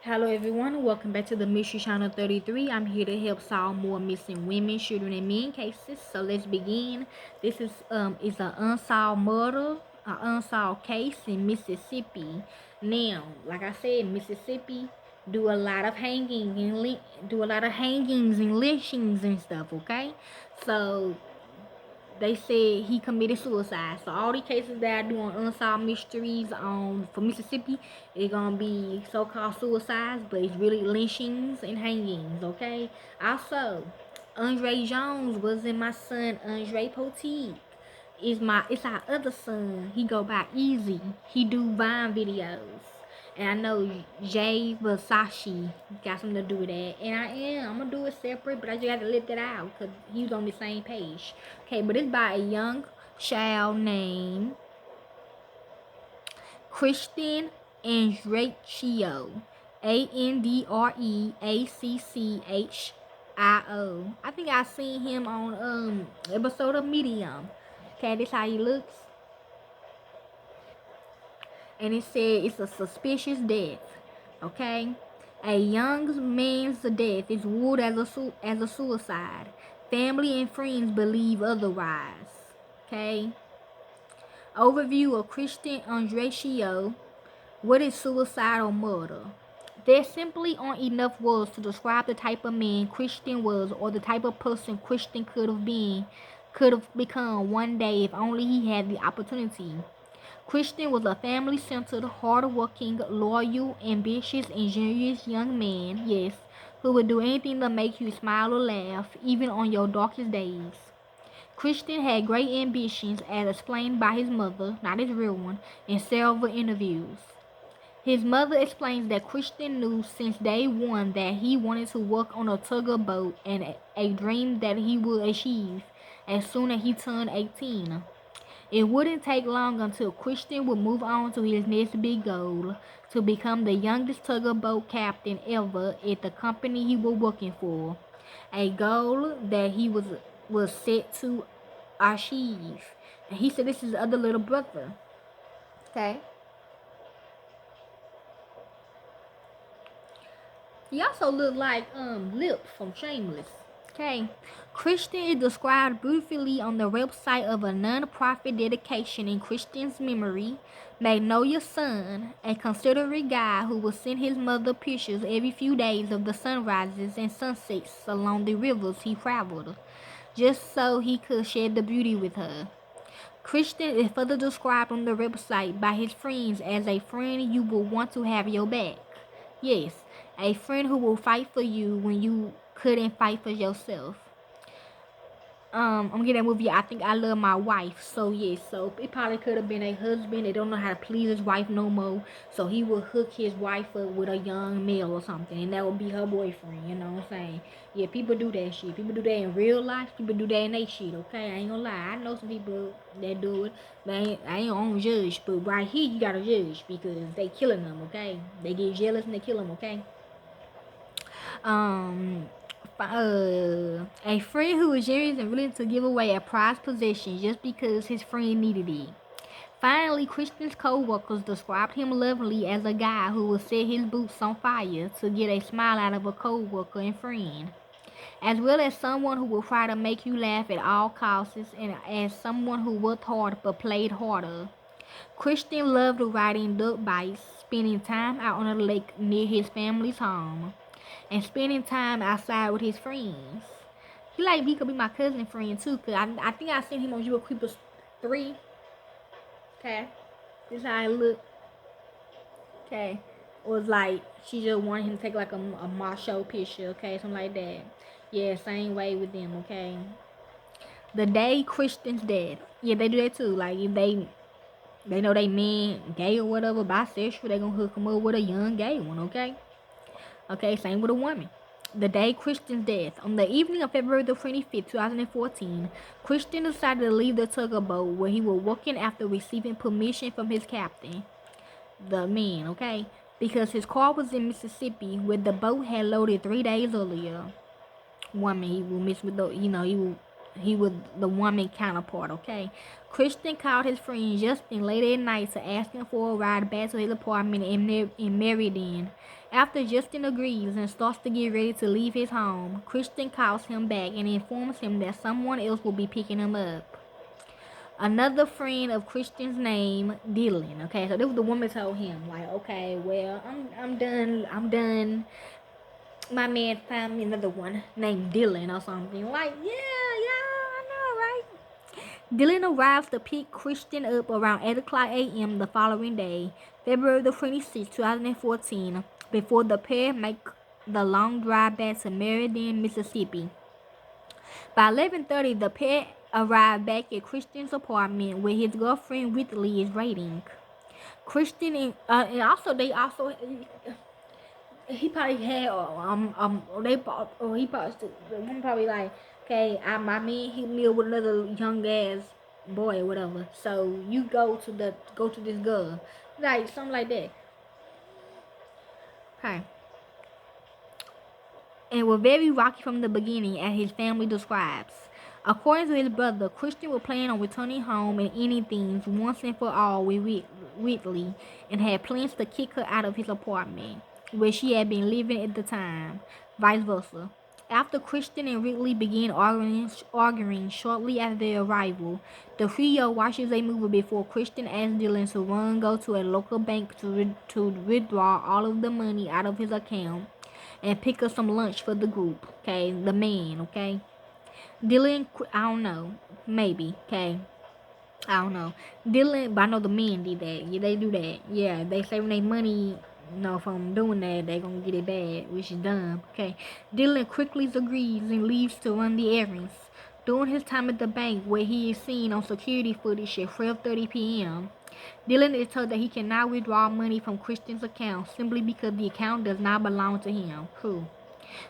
Hello everyone, welcome back to the Mystery Channel 33. I'm here to help solve more missing women, children, and men cases. So let's begin. This is an unsolved murder, an unsolved case in Mississippi. Now, like I said, Mississippi do a lot of hangings and lynchings and stuff. Okay, so they said he committed suicide. So all the cases that I do on Unsolved Mysteries for Mississippi, it's gonna be so-called suicides, but it's really lynchings and hangings, okay? Also, Andre Jones wasn't my son Andre Poteet. It's our other son. He go by Easy. He do Vine videos. And I know Jay Versace got something to do with that. And I'm gonna do it separate, but I just got to let that out because he was on the same page. Okay, but it's by a young child named Christian Andreacchio. Andreacchio. I think I seen him on episode of Medium. Okay, this how he looks. And it said it's a suspicious death. Okay, a young man's death is ruled as a suicide. Family and friends believe otherwise. Okay. Overview of Christian Andreacchio. What is suicidal murder? There simply aren't enough words to describe the type of man Christian was or the type of person Christian could have become one day if only he had the opportunity. Christian was a family-centered, hard-working, loyal, ambitious, and generous young man, yes, who would do anything to make you smile or laugh, even on your darkest days. Christian had great ambitions as explained by his mother, not his real one, in several interviews. His mother explains that Christian knew since day one that he wanted to work on a tugboat and a dream that he would achieve as soon as he turned 18. It wouldn't take long until Christian would move on to his next big goal, to become the youngest tugboat captain ever at the company he was working for, a goal that he was set to achieve. And he said this is his other little brother. Okay. He also looked like Lip from Shameless. Okay. Christian is described briefly on the website of a non-profit dedication in Christian's memory. Magnolia Sun, a considerate guy who would send his mother pictures every few days of the sunrises and sunsets along the rivers he traveled, just so he could share the beauty with her. Christian is further described on the website by his friends as a friend you will want to have your back. Yes, a friend who will fight for you when you couldn't fight for yourself. I'm getting that movie. I think I love my wife. So yes, so it probably could have been a husband that don't know how to please his wife no more. So he would hook his wife up with a young male or something, and that would be her boyfriend. You know what I'm saying? Yeah, people do that shit. People do that in real life. People do that in they shit. Okay, I ain't gonna lie. I know some people that do it, but I ain't gonna judge. But right here, you gotta judge because they killing them. Okay, they get jealous and they kill them. Okay. Um, a friend who was generous and willing to give away a prized possession just because his friend needed it. Finally, Christian's co-workers described him lovingly as a guy who would set his boots on fire to get a smile out of a co-worker and friend, as well as someone who will try to make you laugh at all costs, and as someone who worked hard but played harder. Christian loved riding dirt bikes, spending time out on a lake near his family's home, and spending time outside with his friends. He could be my cousin friend too, cause I think I seen him on You Creepers 3. Okay, this is how I look. Okay, it was like she just wanted him to take like a macho picture. Okay, something like that. Yeah, same way with them. Okay, the day Christian's death. Yeah, they do that too. Like if they know they man gay or whatever, bisexual, they gonna hook him up with a young gay one. Okay, same with a woman. The day Christian's death. On the evening of February the 25th, 2014, Christian decided to leave the tugboat where he was working after receiving permission from his captain, the man, okay? Because his car was in Mississippi where the boat had loaded 3 days earlier. Woman, he will miss with the, he will he was the woman counterpart, okay? Christian called his friend Justin late at night to ask him for a ride back to his apartment in Meriden. After Justin agrees and starts to get ready to leave his home, Christian calls him back and informs him that someone else will be picking him up. Another friend of Christian's name, Dylan. Okay, so this was the woman told him, like, okay, well, I'm done. My man found me another one named Dylan or something. Like, yeah, I know, right? Dylan arrives to pick Christian up around 8 o'clock a.m. the following day, February the 26th, 2014, before the pair make the long drive back to Meriden, Mississippi. By 11:30, the pair arrive back at Christian's apartment where his girlfriend Whitley is waiting. Christian and also they also he probably had they or he probably the woman probably like, okay, my man hit me up with another young ass boy or whatever, so you go to this girl, like something like that. Okay. And were very rocky from the beginning, as his family describes. According to his brother, Christian was planning on returning home and ending things once and for all with Whitley, and had plans to kick her out of his apartment, where she had been living at the time, vice versa. After Christian and Whitley began arguing shortly after their arrival, the trio watches a movie before Christian asked Dylan to go to a local bank to withdraw all of the money out of his account and pick up some lunch for the group, okay? The man, okay? Dylan, I don't know, maybe, okay? I don't know. Dylan, but I know the men did that. Yeah, they do that. Yeah, they saving their money, from doing that, they gonna get it bad, which is dumb, okay? Dylan quickly agrees and leaves to run the errands. During his time at the bank, where he is seen on security footage at 12:30 p.m., Dylan is told that he cannot withdraw money from Christian's account simply because the account does not belong to him. Cool.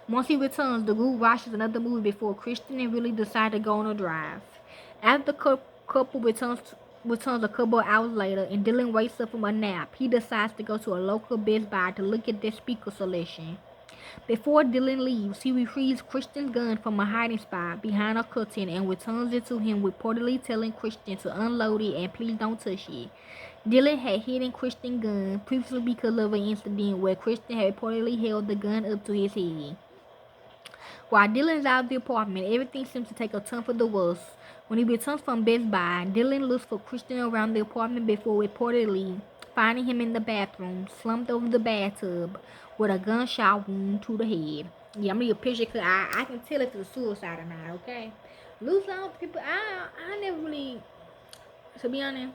Once he returns, the group watches another movie before Christian and Willie decide to go on a drive. After the couple returns a couple of hours later and Dylan wakes up from a nap, he decides to go to a local Best Buy to look at their speaker selection. Before Dylan leaves, he retrieves Christian's gun from a hiding spot behind a curtain and returns it to him, reportedly telling Christian to unload it and please don't touch it. Dylan had hidden Christian's gun previously because of an incident where Christian had reportedly held the gun up to his head. While Dylan is out of the apartment, everything seems to take a turn for the worse. When he returns from Best Buy, Dylan looks for Christian around the apartment before reportedly finding him in the bathroom, slumped over the bathtub, with a gunshot wound to the head. Yeah, I'm gonna get a picture because I can tell if it's a suicide or not, okay? Lose all people, I never really, to be honest,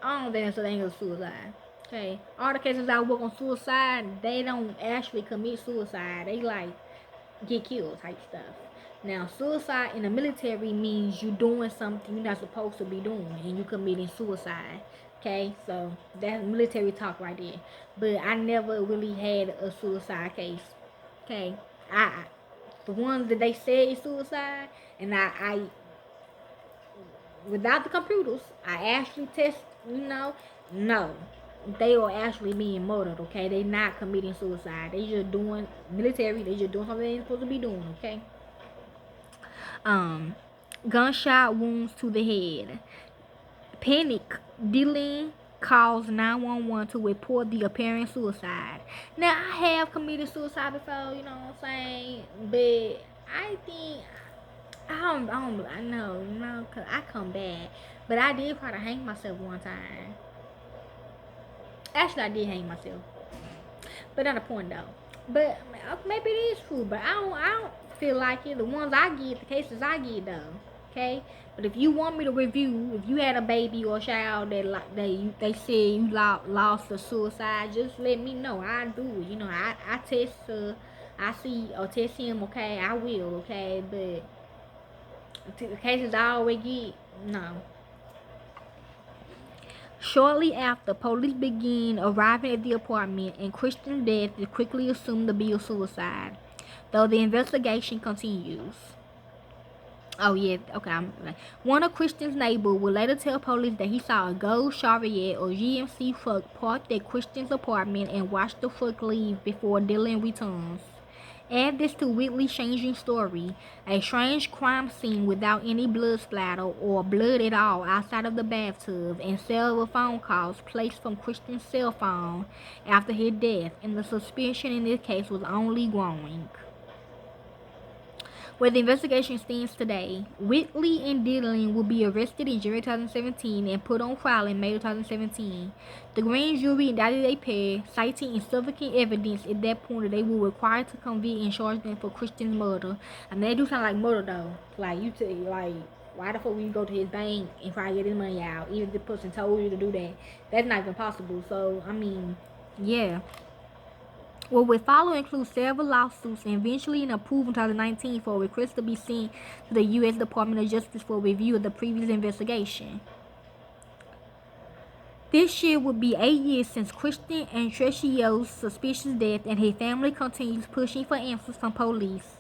I don't think it's a thing of suicide. Okay, all the cases I work on suicide, they don't actually commit suicide. They like get killed type stuff. Now, suicide in the military means you doing something you're not supposed to be doing and you committing suicide. Okay, so that's military talk right there. But I never really had a suicide case. Okay, the ones that they said is suicide, and I without the computers, I actually test. No, they are actually being murdered. Okay, they not committing suicide. They just doing military. They just doing something they ain't supposed to be doing. Okay. Gunshot wounds to the head. Panic. Dylan calls 911 to report the apparent suicide. Now, I have committed suicide before, you know what I'm saying? But I think, I know, cause I come back. But I did try to hang myself one time. Actually, I did hang myself. But not a point though. But maybe it is true, but I don't feel like it. The ones I get, the cases I get though. Okay, but if you want me to review, if you had a baby or a child that they say you lost to suicide, just let me know. I do it. You know, I test I see or test him. Okay, I will. Okay, but the cases I always get, no. Shortly after, police begin arriving at the apartment, and Christian's death is quickly assumed to be a suicide, though the investigation continues. Oh yeah, okay. One of Christian's neighbors will later tell police that he saw a gold Chevrolet or GMC truck parked at Christian's apartment and watched the truck leave before Dylan returns. Add this to Whitley's changing story. A strange crime scene without any blood splatter or blood at all outside of the bathtub, and several phone calls placed from Christian's cell phone after his death, and the suspicion in this case was only growing. Where the investigation stands today, Whitley and Dillon will be arrested in January 2017 and put on trial in May 2017. The grand jury indicted a pair, citing insufficient evidence at that point that they were required to convict and charge them for Christian's murder. I mean, they do sound like murder though. Like, you tell you, like, why the fuck would you go to his bank and try to get his money out? Even if the person told you to do that, that's not even possible. So, I mean, yeah. What would follow includes several lawsuits and eventually an approval in 2019 for a request to be sent to the U.S. Department of Justice for review of the previous investigation. This year would be 8 years since Christian Andreacchio's suspicious death, and his family continues pushing for answers from police.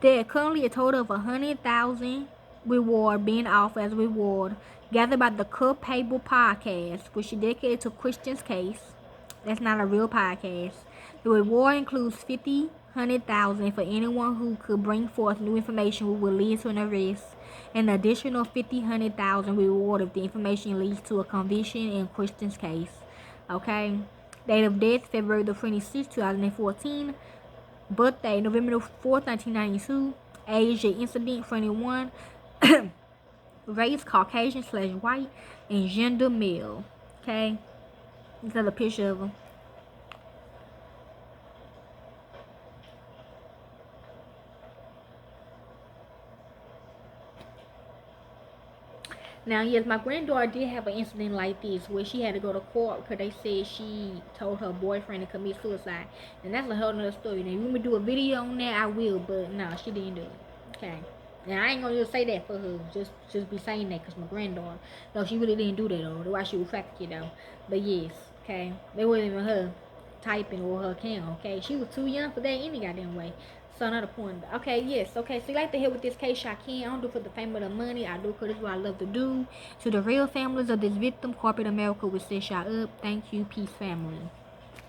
There are currently a total of 100,000 reward being offered as reward, gathered by the Culpable podcast, which is dedicated to Christian's case. That's not a real podcast. The reward includes 100,000 for anyone who could bring forth new information which will lead to an arrest, and an additional 100,000 reward if the information leads to a conviction in Christian's case. Okay. Date of death, February the 26th, 2014. Birthday, November the 4th, 1992. Age of incident, 21. Race, Caucasian/white, and gender, male. Okay. This is a picture of him. Now, yes, my granddaughter did have an incident like this where she had to go to court because they said she told her boyfriend to commit suicide. And that's a whole nother story. Now, you want me to do a video on that? I will, but no, she didn't do it. Okay. Now, I ain't going to just say that for her. Just be saying that because my granddaughter. No, she really didn't do that, though. That's why she was trafficked, though. But yes, okay. They wasn't even her typing or her camera, okay? She was too young for that any goddamn way. So another point. Okay, yes. Okay, so you like to hear with this case, I can. I don't do it for the fame or the money. I do it because this is what I love to do. To the real families of this victim, corporate America will set y'all up. Thank you. Peace, family.